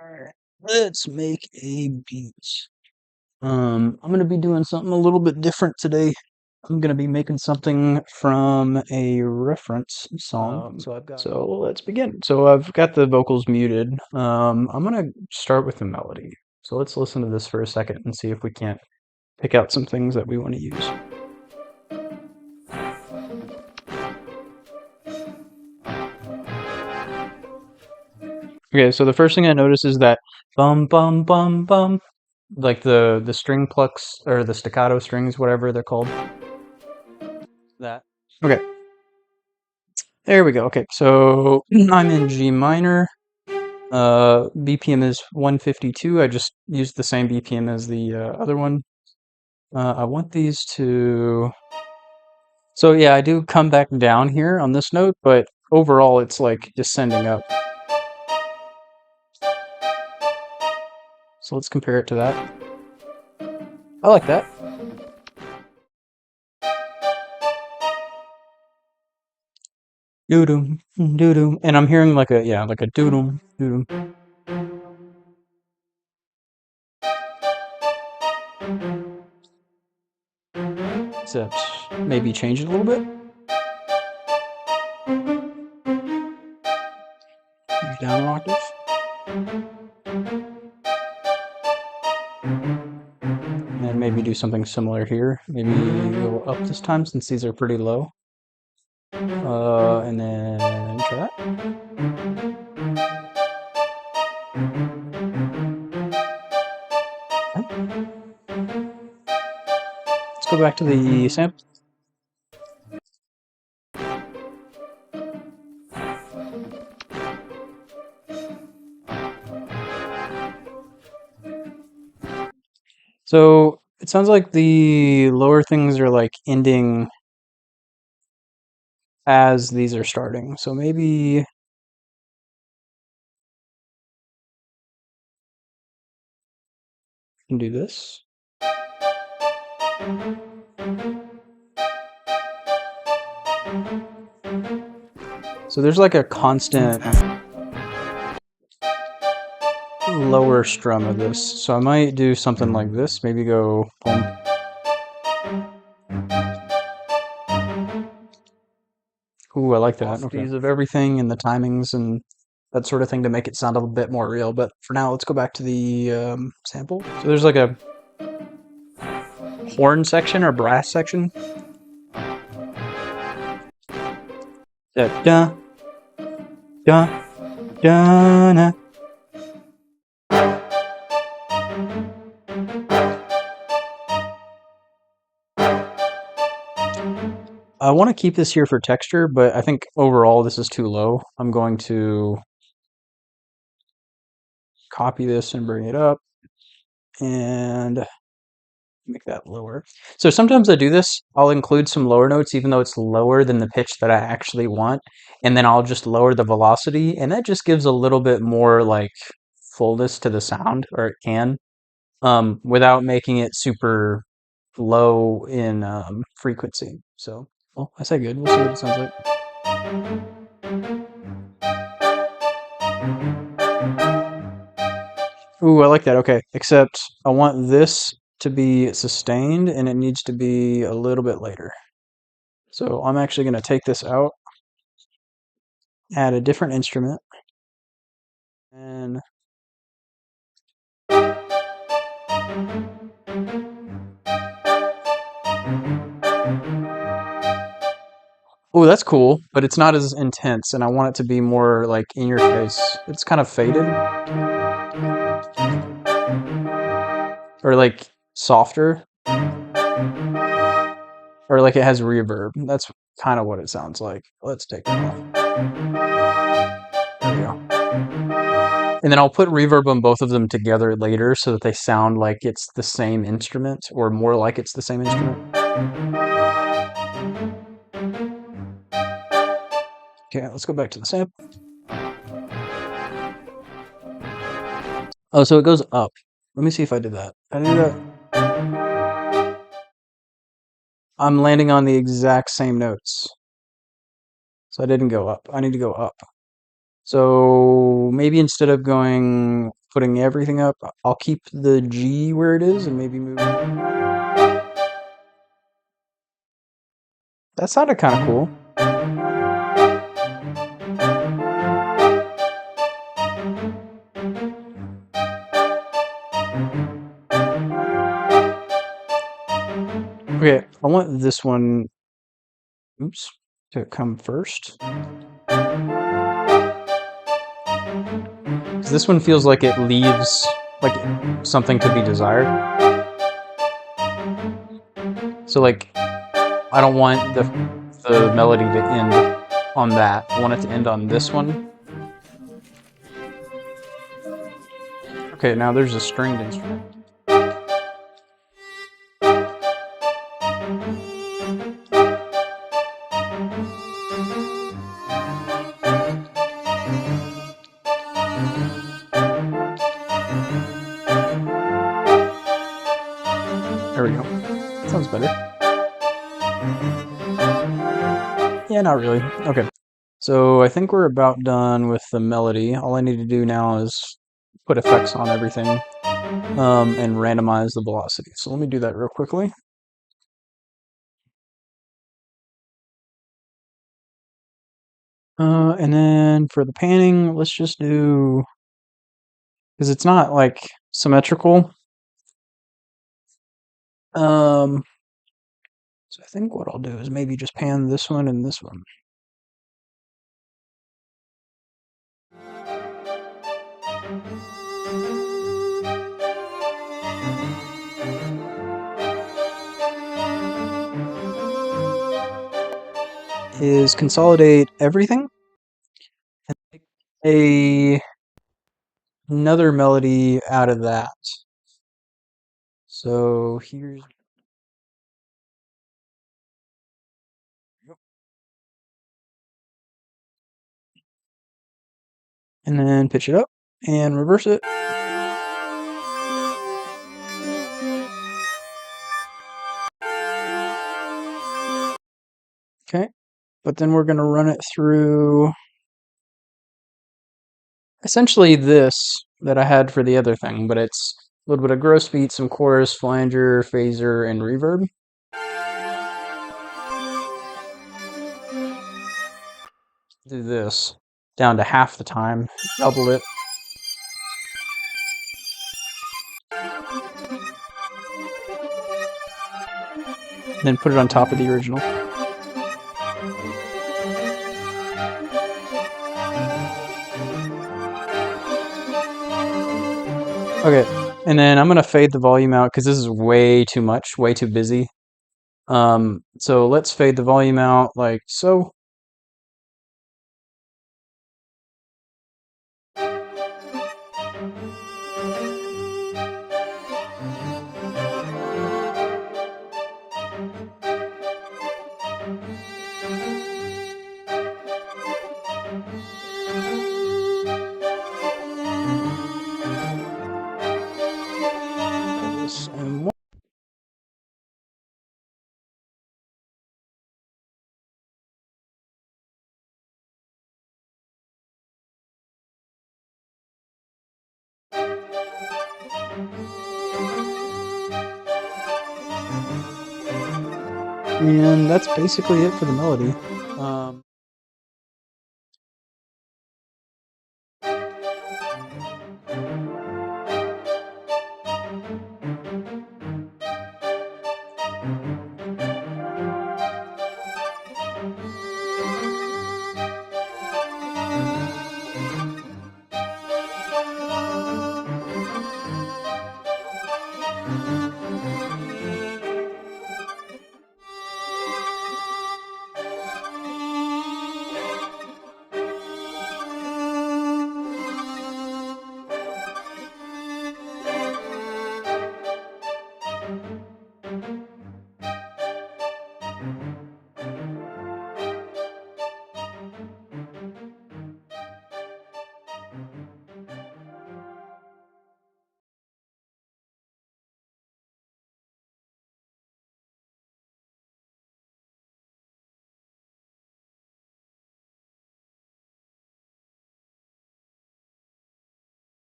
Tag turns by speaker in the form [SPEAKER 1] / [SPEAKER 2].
[SPEAKER 1] Alright, let's make a beat. I'm gonna be doing something a little bit different today. I'm gonna be making something from a reference song. So let's begin. So I've got the vocals muted. I'm gonna start with the melody. So let's listen to this for a second and see if we can't pick out some things that we want to use. Okay, so the first thing I notice is that bum bum bum bum, like the string plucks or the staccato strings, whatever they're called. That. Okay, there we go. Okay, so I'm in G minor. BPM is 152. I just used the same BPM as the other one. I want these to. So yeah, I do come back down here on this note, but overall it's like descending up. So let's compare it to that. I like that. Doo-doom, doo-doom. And I'm hearing like a, yeah, like a doo-doom, doo-doom. Except maybe change it a little bit. Maybe down an octave. And maybe do something similar here. Maybe go up this time since these are pretty low. And then try that. Let's go back to the sample. So it sounds like the lower things are like ending as these are starting. So maybe I can do this. So there's like a constant lower strum of this. So I might do something like this. Maybe go boom. Ooh, I like that. Okay. Of everything and the timings and that sort of thing to make it sound a little bit more real. But for now, let's go back to the sample. So there's like a horn section or brass section. Da da da da na. I want to keep this here for texture, but I think overall this is too low. I'm going to copy this and bring it up and make that lower. So sometimes I do this. I'll include some lower notes even though it's lower than the pitch that I actually want, and then I'll just lower the velocity, and that just gives a little bit more like fullness to the sound, or it can, without making it super low in frequency. So, well, I say good. We'll see what it sounds like. Ooh, I like that. Okay, except I want this to be sustained and it needs to be a little bit later. So I'm actually going to take this out, add a different instrument, and oh, that's cool, but it's not as intense, and I want it to be more like in your face. It's kind of faded, or like softer, or like it has reverb. That's kind of what it sounds like. Let's take it off. There we go. And then I'll put reverb on both of them together later so that they sound like it's the same instrument, or more like it's the same instrument. Okay, let's go back to the sample. Oh, so it goes up. Let me see if I did that. I did that. I'm landing on the exact same notes. So I didn't go up. I need to go up. So maybe instead of going putting everything up. I'll keep the G where it is and maybe move. That sounded kind of cool. Okay, I want this one, oops, to come first. 'Cause this one feels like it leaves like something to be desired. So like, I don't want the melody to end on that. I want it to end on this one. Okay, now there's a stringed instrument. There we go. Sounds better. Yeah, not really. Okay. So I think we're about done with the melody. All I need to do now is put effects on everything and randomize the velocity. So let me do that real quickly. And then for the panning, let's just do, because it's not like symmetrical. So I think what I'll do is maybe just pan this one and this one. Is consolidate everything and make another melody out of that. So here's, and then pitch it up and reverse it. Okay, but then we're going to run it through essentially this that I had for the other thing, but it's a little bit of gross beat, some chorus, flanger, phaser, and reverb. Do this down to half the time, double it. Then put it on top of the original. Okay, and then I'm gonna fade the volume out because this is way too much, way too busy. So let's fade the volume out like so. And that's basically it for the melody.